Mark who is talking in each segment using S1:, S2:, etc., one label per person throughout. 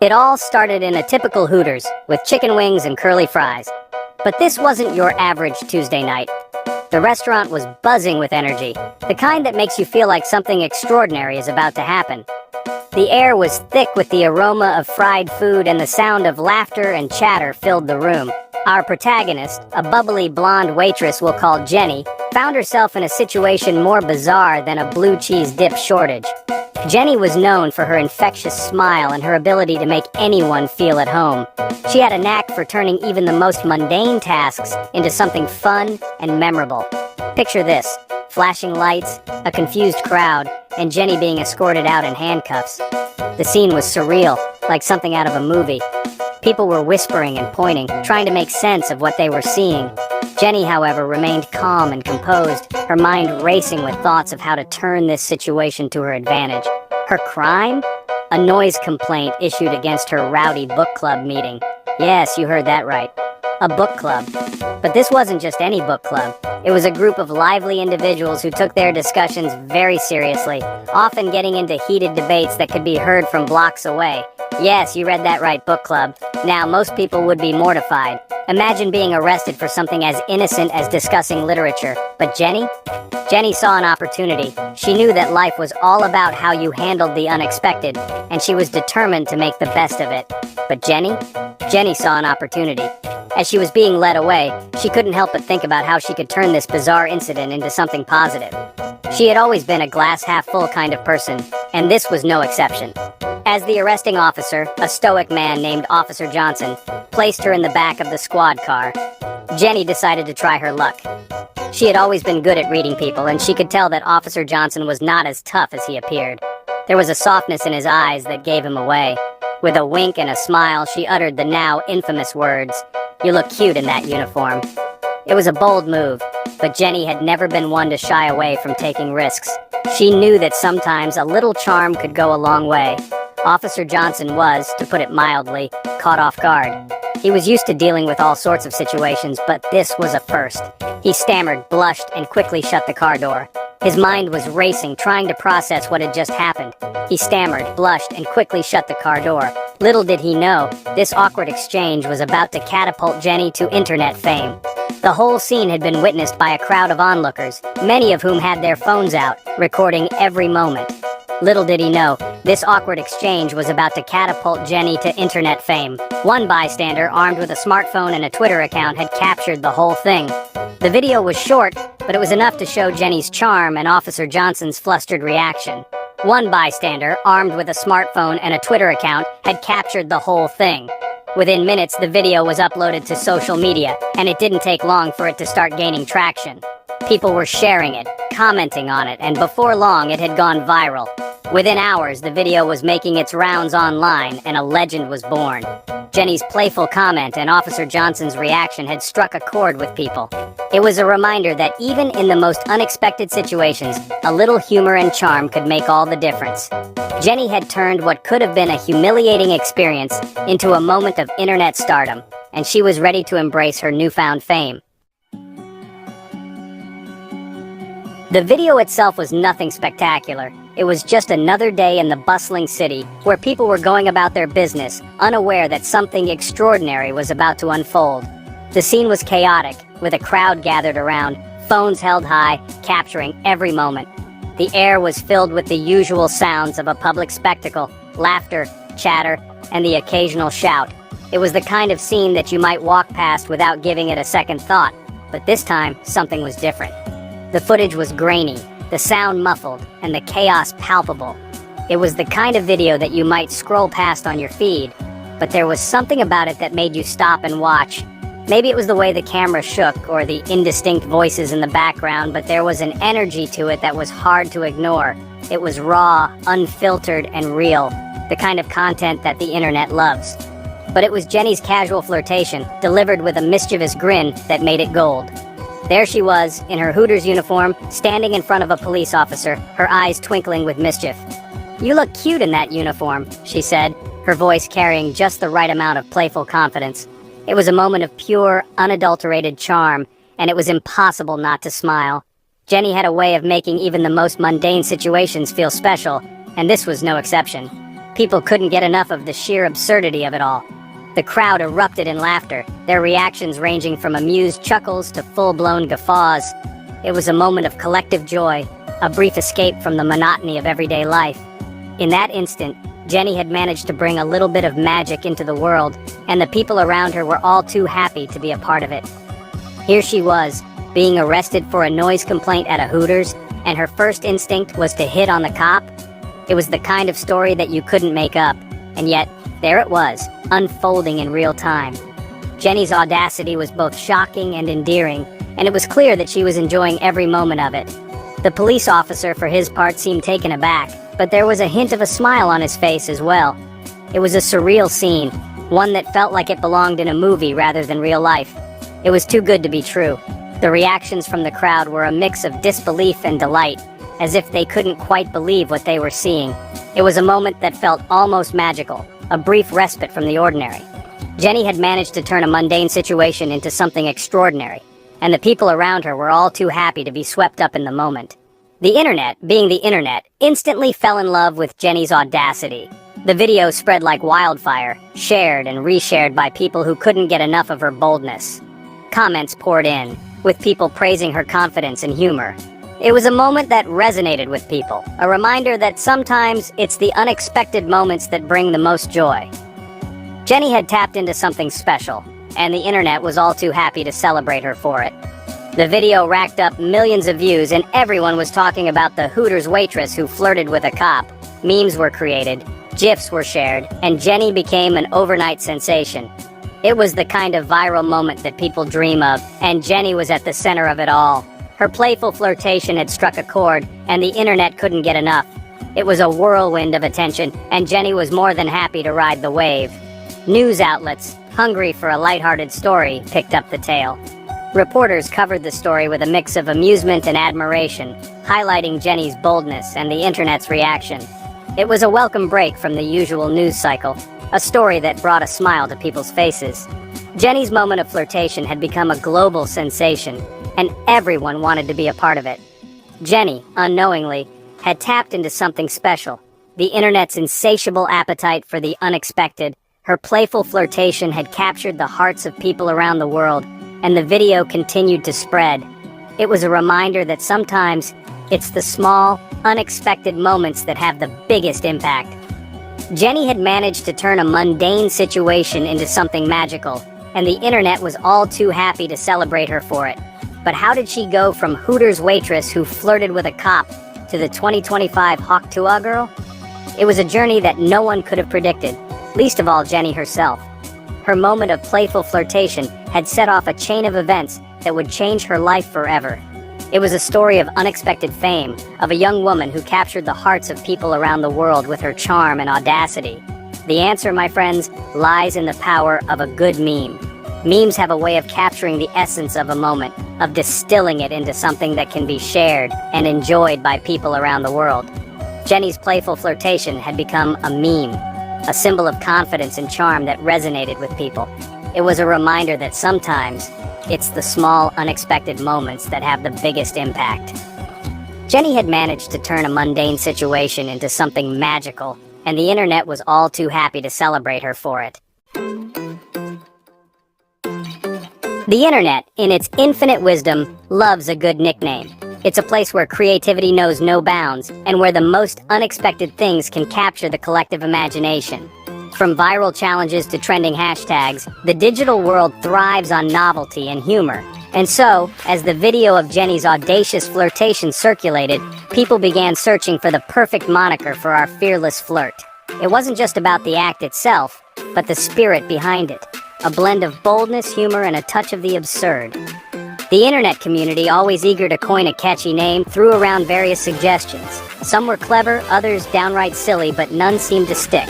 S1: It all started in a typical Hooters, with chicken wings and curly fries. But this wasn't your average Tuesday night. The restaurant was buzzing with energy, the kind that makes you feel like something extraordinary is about to happen. The air was thick with the aroma of fried food, and the sound of laughter and chatter filled the room. Our protagonist, a bubbly blonde waitress we'll call Jenny, found herself in a situation more bizarre than a blue cheese dip shortage. Jenny was known for her infectious smile and her ability to make anyone feel at home. She had a knack for turning even the most mundane tasks into something fun and memorable. Picture this: flashing lights, a confused crowd, and Jenny being escorted out in handcuffs. The scene was surreal, like something out of a movie. People were whispering and pointing, trying to make sense of what they were seeing. Jenny, however, remained calm and composed, her mind racing with thoughts of how to turn this situation to her advantage. Her crime? A noise complaint issued against her rowdy book club meeting. Yes, you heard that right. A book club. But this wasn't just any book club. It was a group of lively individuals who took their discussions very seriously, often getting into heated debates that could be heard from blocks away. Yes, you read that right, book club. Now, most people would be mortified. Imagine being arrested for something as innocent as discussing literature. But Jenny? Jenny saw an opportunity. She knew that life was all about how you handled the unexpected, and she was determined to make the best of it. But Jenny? Jenny saw an opportunity. As she was being led away, she couldn't help but think about how she could turn this bizarre incident into something positive. She had always been a glass-half-full kind of person, and this was no exception. As the arresting officer, a stoic man named Officer Johnson, placed her in the back of the squad car, Jenny decided to try her luck. She had always been good at reading people, and she could tell that Officer Johnson was not as tough as he appeared. There was a softness in his eyes that gave him away. With a wink and a smile, she uttered the now infamous words, "You look cute in that uniform." It was a bold move, but Jenny had never been one to shy away from taking risks. She knew that sometimes a little charm could go a long way. Officer Johnson was, to put it mildly, caught off guard. He was used to dealing with all sorts of situations, but this was a first. He stammered, blushed, and quickly shut the car door. His mind was racing, trying to process what had just happened. He stammered, blushed, and quickly shut the car door. Little did he know, this awkward exchange was about to catapult Jenny to internet fame. The whole scene had been witnessed by a crowd of onlookers, many of whom had their phones out, recording every moment. Little did he know, this awkward exchange was about to catapult Jenny to internet fame. One bystander, armed with a smartphone and a Twitter account, had captured the whole thing. The video was short, but it was enough to show Jenny's charm and Officer Johnson's flustered reaction. One bystander, armed with a smartphone and a Twitter account, had captured the whole thing. Within minutes, the video was uploaded to social media, and it didn't take long for it to start gaining traction. People were sharing it, commenting on it, and before long, it had gone viral. Within hours, the video was making its rounds online, and a legend was born. Jenny's playful comment and Officer Johnson's reaction had struck a chord with people. It was a reminder that even in the most unexpected situations, a little humor and charm could make all the difference. Jenny had turned what could have been a humiliating experience into a moment of internet stardom, and she was ready to embrace her newfound fame. The video itself was nothing spectacular. It was just another day in the bustling city, where people were going about their business, unaware that something extraordinary was about to unfold. The scene was chaotic, with a crowd gathered around, phones held high, capturing every moment. The air was filled with the usual sounds of a public spectacle: laughter, chatter, and the occasional shout. It was the kind of scene that you might walk past without giving it a second thought, but this time, something was different. The footage was grainy, the sound muffled, and the chaos palpable. It was the kind of video that you might scroll past on your feed, but there was something about it that made you stop and watch. Maybe it was the way the camera shook or the indistinct voices in the background, but there was an energy to it that was hard to ignore. It was raw, unfiltered, and real, the kind of content that the internet loves. But it was Jenny's casual flirtation, delivered with a mischievous grin, that made it gold. There she was, in her Hooters uniform, standing in front of a police officer, her eyes twinkling with mischief. "You look cute in that uniform," she said, her voice carrying just the right amount of playful confidence. It was a moment of pure, unadulterated charm, and it was impossible not to smile. Jenny had a way of making even the most mundane situations feel special, and this was no exception. People couldn't get enough of the sheer absurdity of it all. The crowd erupted in laughter, their reactions ranging from amused chuckles to full-blown guffaws. It was a moment of collective joy, a brief escape from the monotony of everyday life. In that instant, Jenny had managed to bring a little bit of magic into the world, and the people around her were all too happy to be a part of it. Here she was, being arrested for a noise complaint at a Hooters, and her first instinct was to hit on the cop. It was the kind of story that you couldn't make up, and yet, there it was, unfolding in real time. Jenny's audacity was both shocking and endearing, and it was clear that she was enjoying every moment of it. The police officer, for his part, seemed taken aback, but there was a hint of a smile on his face as well. It was a surreal scene, one that felt like it belonged in a movie rather than real life. It was too good to be true. The reactions from the crowd were a mix of disbelief and delight, as if they couldn't quite believe what they were seeing. It was a moment that felt almost magical, a brief respite from the ordinary. Jenny had managed to turn a mundane situation into something extraordinary, and the people around her were all too happy to be swept up in the moment. The internet, being the internet, instantly fell in love with Jenny's audacity. The video spread like wildfire, shared and reshared by people who couldn't get enough of her boldness. Comments poured in, with people praising her confidence and humor. It was a moment that resonated with people, a reminder that sometimes it's the unexpected moments that bring the most joy. Jenny had tapped into something special, and the internet was all too happy to celebrate her for it. The video racked up millions of views, and everyone was talking about the Hooters waitress who flirted with a cop. Memes were created, GIFs were shared, and Jenny became an overnight sensation. It was the kind of viral moment that people dream of, and Jenny was at the center of it all. Her playful flirtation had struck a chord, and the internet couldn't get enough. It was a whirlwind of attention, and Jenny was more than happy to ride the wave. News outlets, hungry for a lighthearted story, picked up the tale. Reporters covered the story with a mix of amusement and admiration, highlighting Jenny's boldness and the internet's reaction. It was a welcome break from the usual news cycle, a story that brought a smile to people's faces. Jenny's moment of flirtation had become a global sensation, and everyone wanted to be a part of it. Jenny, unknowingly, had tapped into something special, the internet's insatiable appetite for the unexpected. Her playful flirtation had captured the hearts of people around the world, and the video continued to spread. It was a reminder that sometimes it's the small, unexpected moments that have the biggest impact. Jenny had managed to turn a mundane situation into something magical, and the internet was all too happy to celebrate her for it. But how did she go from Hooters waitress who flirted with a cop to the 2025 Tuah Girl? It was a journey that no one could have predicted, least of all Jenny herself. Her moment of playful flirtation had set off a chain of events that would change her life forever. It was a story of unexpected fame, of a young woman who captured the hearts of people around the world with her charm and audacity. The answer, my friends, lies in the power of a good meme. Memes have a way of capturing the essence of a moment, of distilling it into something that can be shared and enjoyed by people around the world. Jenny's playful flirtation had become a meme, a symbol of confidence and charm that resonated with people. It was a reminder that sometimes it's the small, unexpected moments that have the biggest impact. Jenny had managed to turn a mundane situation into something magical, and the internet was all too happy to celebrate her for it. The internet, in its infinite wisdom, loves a good nickname. It's a place where creativity knows no bounds, and where the most unexpected things can capture the collective imagination. From viral challenges to trending hashtags, the digital world thrives on novelty and humor. And so, as the video of Jenny's audacious flirtation circulated, people began searching for the perfect moniker for our fearless flirt. It wasn't just about the act itself, but the spirit behind it. A blend of boldness, humor, and a touch of the absurd. The internet community, always eager to coin a catchy name, threw around various suggestions. Some were clever, others downright silly, but none seemed to stick.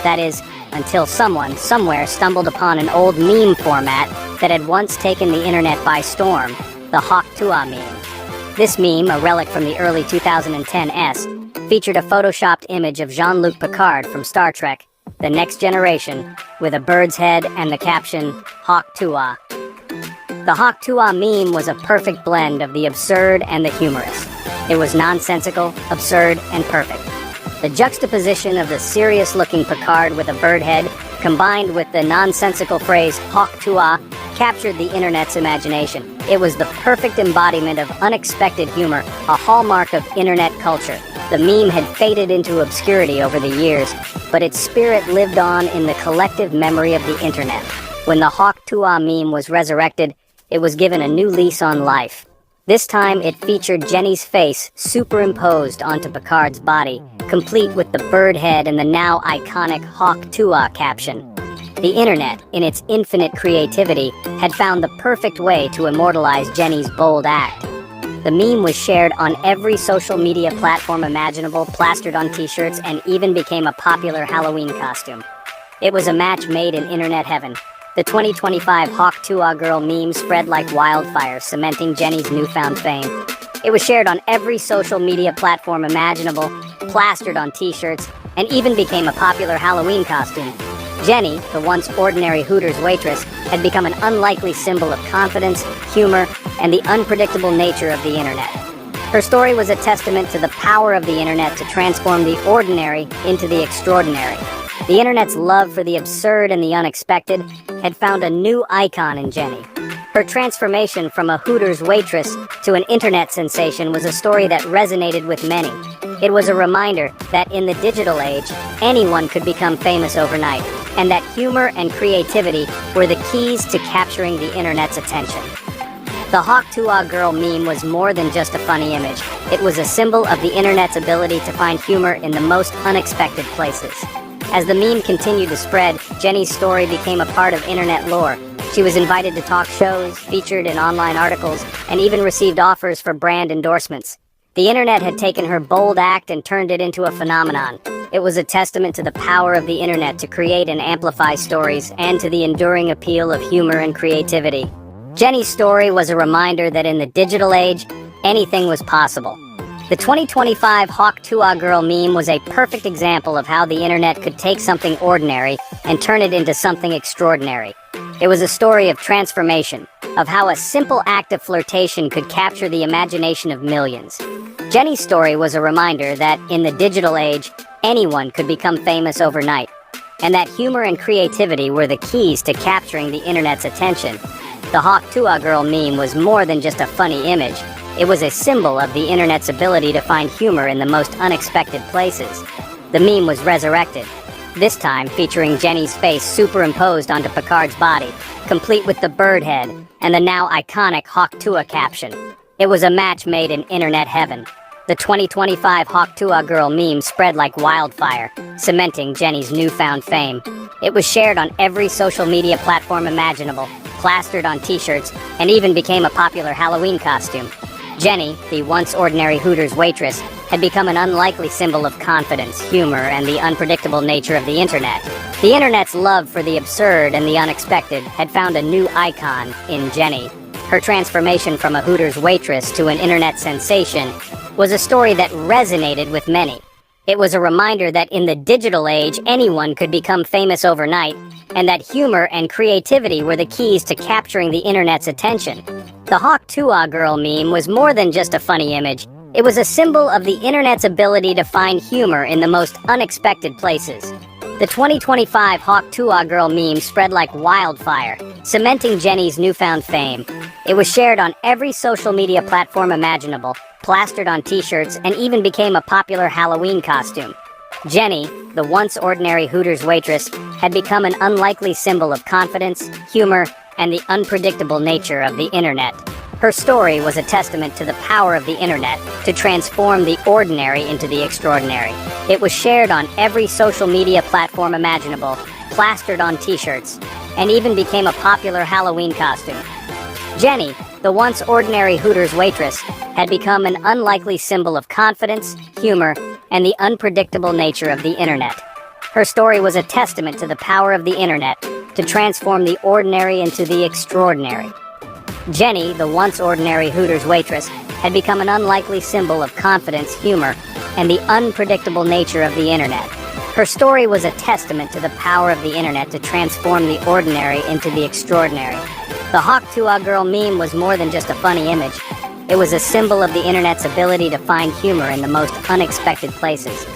S1: That is, until someone, somewhere, stumbled upon an old meme format that had once taken the internet by storm, the Tuah meme. This meme, a relic from the early 2010s, featured a photoshopped image of Jean-Luc Picard from Star Trek, The Next Generation, with a bird's head and the caption, Tuah. The Tuah meme was a perfect blend of the absurd and the humorous. It was nonsensical, absurd, and perfect. The juxtaposition of the serious-looking Picard with a bird head, combined with the nonsensical phrase "hawk tuah," captured the internet's imagination. It was the perfect embodiment of unexpected humor, a hallmark of internet culture. The meme had faded into obscurity over the years, but its spirit lived on in the collective memory of the internet. When the hawk tuah meme was resurrected, it was given a new lease on life. This time, it featured Jenny's face superimposed onto Picard's body, complete with the bird head and the now iconic hawk tuah caption. The internet, in its infinite creativity, had found the perfect way to immortalize Jenny's bold act. The meme was shared on every social media platform imaginable, plastered on t-shirts, and even became a popular Halloween costume. It was a match made in internet heaven. The 2025 Hawk Tuah Girl meme spread like wildfire, cementing Jenny's newfound fame. It was shared on every social media platform imaginable, plastered on t-shirts, and even became a popular Halloween costume. Jenny, the once ordinary Hooters waitress, had become an unlikely symbol of confidence, humor, and the unpredictable nature of the internet. Her story was a testament to the power of the internet to transform the ordinary into the extraordinary. The internet's love for the absurd and the unexpected had found a new icon in Jenny. Her transformation from a Hooters waitress to an internet sensation was a story that resonated with many. It was a reminder that in the digital age, anyone could become famous overnight, and that humor and creativity were the keys to capturing the internet's attention. The Hawk Tuah Girl meme was more than just a funny image. It was a symbol of the internet's ability to find humor in the most unexpected places. As the meme continued to spread, Jenny's story became a part of internet lore. She was invited to talk shows, featured in online articles, and even received offers for brand endorsements. The internet had taken her bold act and turned it into a phenomenon. It was a testament to the power of the internet to create and amplify stories, and to the enduring appeal of humor and creativity. Jenny's story was a reminder that in the digital age, anything was possible. The 2025 Hawk Tuah Girl meme was a perfect example of how the internet could take something ordinary and turn it into something extraordinary. It was a story of transformation, of how a simple act of flirtation could capture the imagination of millions. Jenny's story was a reminder that in the digital age, anyone could become famous overnight, and that humor and creativity were the keys to capturing the internet's attention. The Hawk Tuah Girl meme was more than just a funny image. It was a symbol of the internet's ability to find humor in the most unexpected places. The meme was resurrected, this time featuring Jenny's face superimposed onto Picard's body, complete with the bird head and the now iconic Hawk Tuah caption. It was a match made in internet heaven. The 2025 Hawk Tuah Girl meme spread like wildfire, cementing Jenny's newfound fame. It was shared on every social media platform imaginable, plastered on t-shirts, and even became a popular Halloween costume. Jenny, the once ordinary Hooters waitress, had become an unlikely symbol of confidence, humor, and the unpredictable nature of the internet. The internet's love for the absurd and the unexpected had found a new icon in Jenny. Her transformation from a Hooters waitress to an internet sensation was a story that resonated with many. It was a reminder that in the digital age, anyone could become famous overnight, and that humor and creativity were the keys to capturing the internet's attention. The Hawk Tuah Girl meme was more than just a funny image. It was a symbol of the internet's ability to find humor in the most unexpected places. The 2025 Hawk Tuah Girl meme spread like wildfire, cementing Jenny's newfound fame. It was shared on every social media platform imaginable, plastered on t-shirts, and even became a popular Halloween costume. Jenny, the once ordinary Hooters waitress, had become an unlikely symbol of confidence, humor, and the unpredictable nature of the internet. Her story was a testament to the power of the internet to transform the ordinary into the extraordinary. It was shared on every social media platform imaginable, plastered on t-shirts, and even became a popular Halloween costume. Jenny, the once ordinary Hooters waitress, had become an unlikely symbol of confidence, humor, and the unpredictable nature of the internet. Her story was a testament to the power of the internet to transform the ordinary into the extraordinary. Jenny, the once ordinary Hooters waitress, had become an unlikely symbol of confidence, humor, and the unpredictable nature of the internet. Her story was a testament to the power of the internet to transform the ordinary into the extraordinary. The Hawk Tuah Girl meme was more than just a funny image. It was a symbol of the internet's ability to find humor in the most unexpected places.